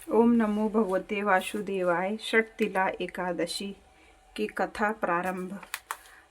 ओम नमो भगवते वासुदेवाय। षटतिला एकादशी की कथा प्रारंभ।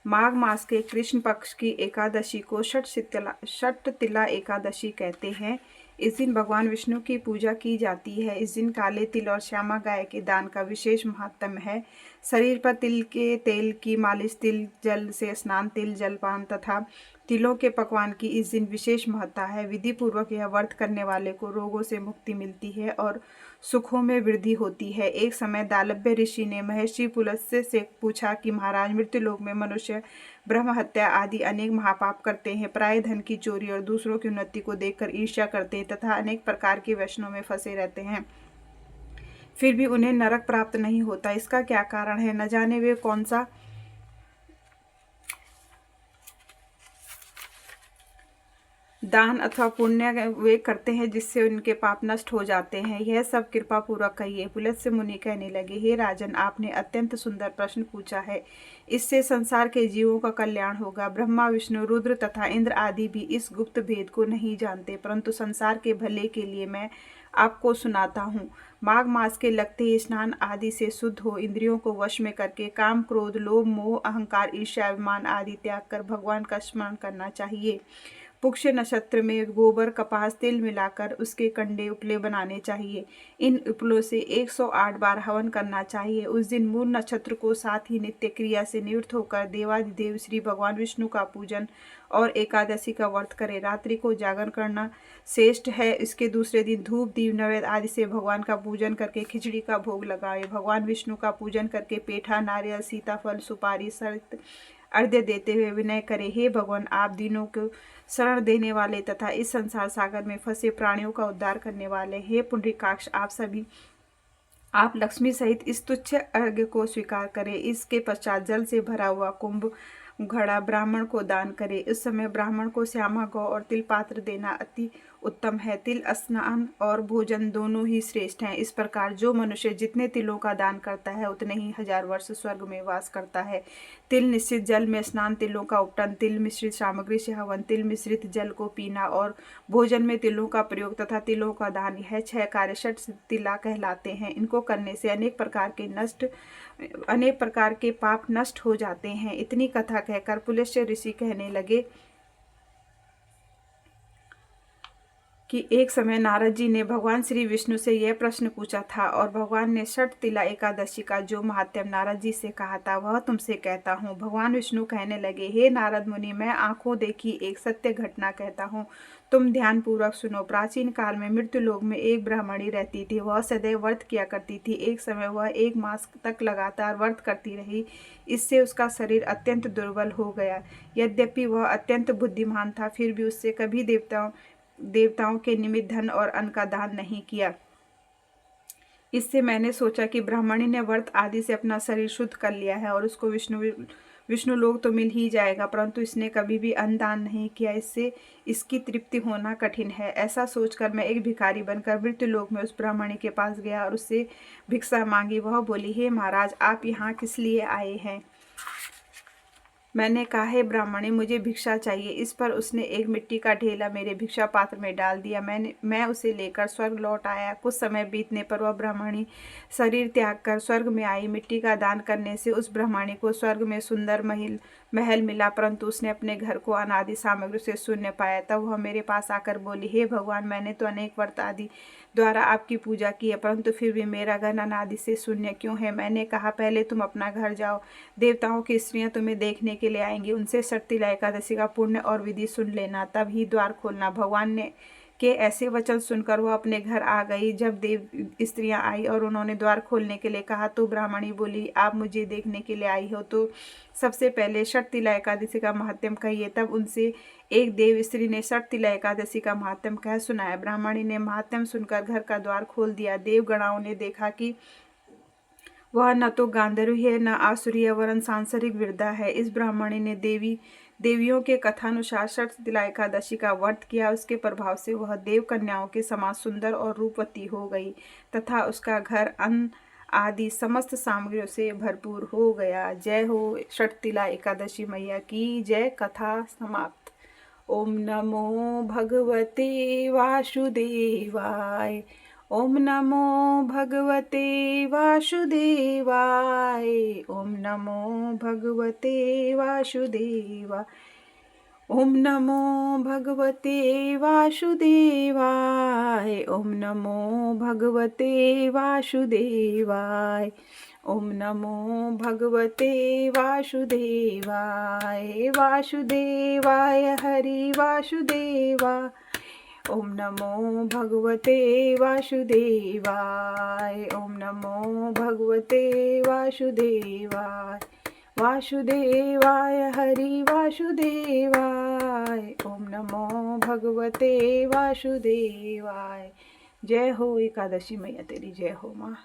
माघ मास के कृष्ण पक्ष की एकादशी को षटतिला एकादशी कहते हैं। इस दिन भगवान विष्णु की पूजा की जाती है। इस दिन काले तिल और श्यामा गाय के दान का विशेष महत्व है। शरीर पर तिल के तेल की मालिश, तिल जल से स्नान, तिल जलपान तथा तिलों के पकवान की इस दिन विशेष महत्ता है। विधि पूर्वक यह व्रत करने वाले को रोगों से मुक्ति मिलती है और सुखों में वृद्धि होती है। एक समय दालभ्य ऋषि ने महर्षि पुलस्त्य से पूछा कि महाराज, मृत्युलोक में मनुष्य ब्रह्म हत्या आदि अनेक महापाप करते हैं, प्राय धन की चोरी और दूसरों की उन्नति को देखकर ईर्ष्या करते हैं तथा अनेक प्रकार के व्यसनों में फंसे रहते हैं, फिर भी उन्हें नरक प्राप्त नहीं होता। इसका क्या कारण है? न जाने वे कौन सा दान अथवा पुण्य वे करते हैं जिससे उनके पाप नष्ट हो जाते हैं। यह सब कृपा पूर्वक कहिए। पुलत्स्य मुनि कहने लगे, हे राजन, आपने अत्यंत सुंदर प्रश्न पूछा है। इससे संसार के जीवों का कल्याण होगा। ब्रह्मा, विष्णु, रुद्र तथा इंद्र आदि भी इस गुप्त भेद को नहीं जानते, परंतु संसार के भले के लिए मैं आपको सुनाता हूँ। माघ मास के लगते ही स्नान आदि से शुद्ध हो, इंद्रियों को वश में करके काम, क्रोध, लोभ, मोह, अहंकार, ईर्ष्या, अभिमान आदि त्याग कर भगवान का स्मरण करना चाहिए। पुष्य नक्षत्र में गोबर, कपास, तिल मिलाकर उसके कंडे उपले बनाने चाहिए। इन उपलों से 108 बार हवन करना चाहिए। उस दिन मूल नक्षत्र को साथ ही नित्य क्रिया से निवृत्त होकर देवादिदेव श्री भगवान विष्णु का पूजन और एकादशी का व्रत करें। रात्रि को जागरण करना श्रेष्ठ है। इसके दूसरे दिन धूप, दीप, नैवेद्य आदि से भगवान का पूजन करके खिचड़ी का भोग लगाए। भगवान विष्णु का पूजन करके पेठा, नारियल, सीताफल, सुपारी सहित अर्घ्य देते हुए विनय करे, हे भगवान, आप दीनों को शरण देने वाले तथा इस संसार सागर में फंसे प्राणियों का उद्धार करने वाले, हे पुंडरीकाक्ष, आप लक्ष्मी सहित इस तुच्छ अर्घ्य को स्वीकार करें। इसके पश्चात जल से भरा हुआ कुंभ घड़ा ब्राह्मण को दान करे। इस समय ब्राह्मण को श्यामा गौ और तिल पात्र देना अति उत्तम है। तिल स्नान और भोजन दोनों ही श्रेष्ठ हैं। इस प्रकार जो मनुष्य जितने तिलों का दान करता है उतने ही 1000 वर्ष स्वर्ग में वास करता है। तिल मिश्रित जल में स्नान, तिलों का उपटन, तिल मिश्रित सामग्री से हवन, तिल मिश्रित जल को पीना और भोजन में तिलों का प्रयोग तथा तिलों का दान, यह 6 कार्य षटतिला कहलाते हैं। इनको करने से अनेक प्रकार के पाप नष्ट हो जाते हैं। इतनी कथा कहकर पुलस्त्य ऋषि कहने लगे कि एक समय नारद जी ने भगवान श्री विष्णु से यह प्रश्न पूछा था और भगवान ने षटतिला एकादशी का जो महात्म्य नारद जी से कहा था वह तुमसे कहता हूँ। भगवान विष्णु कहने लगे, हे नारद मुनि, मैं आंखों देखी एक सत्य घटना कहता हूँ, तुम ध्यान पूर्वक सुनो। प्राचीन काल में मृत्युलोक में एक ब्राह्मणी रहती थी। वह सदैव व्रत किया करती थी। एक समय वह 1 मास तक लगातार व्रत करती रही। इससे उसका शरीर अत्यंत दुर्बल हो गया। यद्यपि वह अत्यंत बुद्धिमान था, फिर भी उससे कभी देवताओं के निमित्त धन और अन्न का दान नहीं किया। इससे मैंने सोचा कि ब्राह्मणी ने व्रत आदि से अपना शरीर शुद्ध कर लिया है और उसको विष्णु लोक तो मिल ही जाएगा, परंतु इसने कभी भी अन्न दान नहीं किया, इससे इसकी तृप्ति होना कठिन है। ऐसा सोचकर मैं एक भिखारी बनकर मृत्युलोक में उस ब्राह्मणी के पास गया और उससे भिक्षा मांगी। वह बोली, हे महाराज, आप यहाँ किस लिए आए हैं? मैंने कहा, हे ब्राह्मणी, मुझे भिक्षा चाहिए। इस पर उसने एक मिट्टी का ढेला मेरे भिक्षा पात्र में डाल दिया। मैं उसे लेकर स्वर्ग लौट आया। कुछ समय बीतने पर वह ब्राह्मणी शरीर त्याग कर स्वर्ग में आई। मिट्टी का दान करने से उस ब्राह्मणी को स्वर्ग में सुंदर महल मिला, परंतु उसने अपने घर को अनादि सामग्री से शून्य पाया। तब वह मेरे पास आकर बोली, हे भगवान, मैंने तो अनेक व्रत आदि द्वारा आपकी पूजा की है, परंतु फिर भी मेरा घर अनादि से शून्य क्यों है? मैंने कहा, पहले तुम अपना घर जाओ, देवताओं की स्त्रियां तुम्हें देखने के लिए आएंगी, उनसे षटतिला एकादशी का पुण्य और विधि सुन लेना, तब ही द्वार खोलना। भगवान ने के ऐसे वचन सुनकर वह अपने घर आ गई। जब देव स्त्रियां आई और उन्होंने द्वार खोलने के लिए कहा तो ब्राह्मणी बोली, आप मुझे देखने के लिए आई हो तो सबसे पहले षटतिला एकादशी का महात्म्य कहिए। तब उनसे एक देव स्त्री ने षटतिला एकादशी का महात्म्य कह सुनाया। ब्राह्मणी ने महात्म्य सुनकर घर का द्वार खोल दिया। देवगणाओं ने देखा कि वह न तो गांधर्वी है न आसुरी वरन सांसारिक वृद्धा है। इस ब्राह्मणी ने देवियों के कथानुसार षटतिला एकादशी का व्रत किया। उसके प्रभाव से वह देव कन्याओं के समान सुंदर और रूपवती हो गई तथा उसका घर अन्न आदि समस्त सामग्रियों से भरपूर हो गया। जय हो षटतिला एकादशी मैया की जय। कथा समाप्त। ओम नमो भगवते वासुदेवाय। ओम नमो भगवते वासुदेवाय। ओम नमो भगवते वासुदेवाय। ओम नमो भगवते वासुदेवाय। ओम नमो भगवते वासुदेवाय। ओम नमो भगवते वासुदेवाय। वासुदेवाय हरि वासुदेवाय। ओम नमो भगवते वासुदेवाय। ओम नमो भगवते वासुदेवाय। वासुदेवाय हरि वासुदेवाय। ओम नमो भगवते वासुदेवाय। जय हो एकादशी मैया तेरी, जय हो माँ।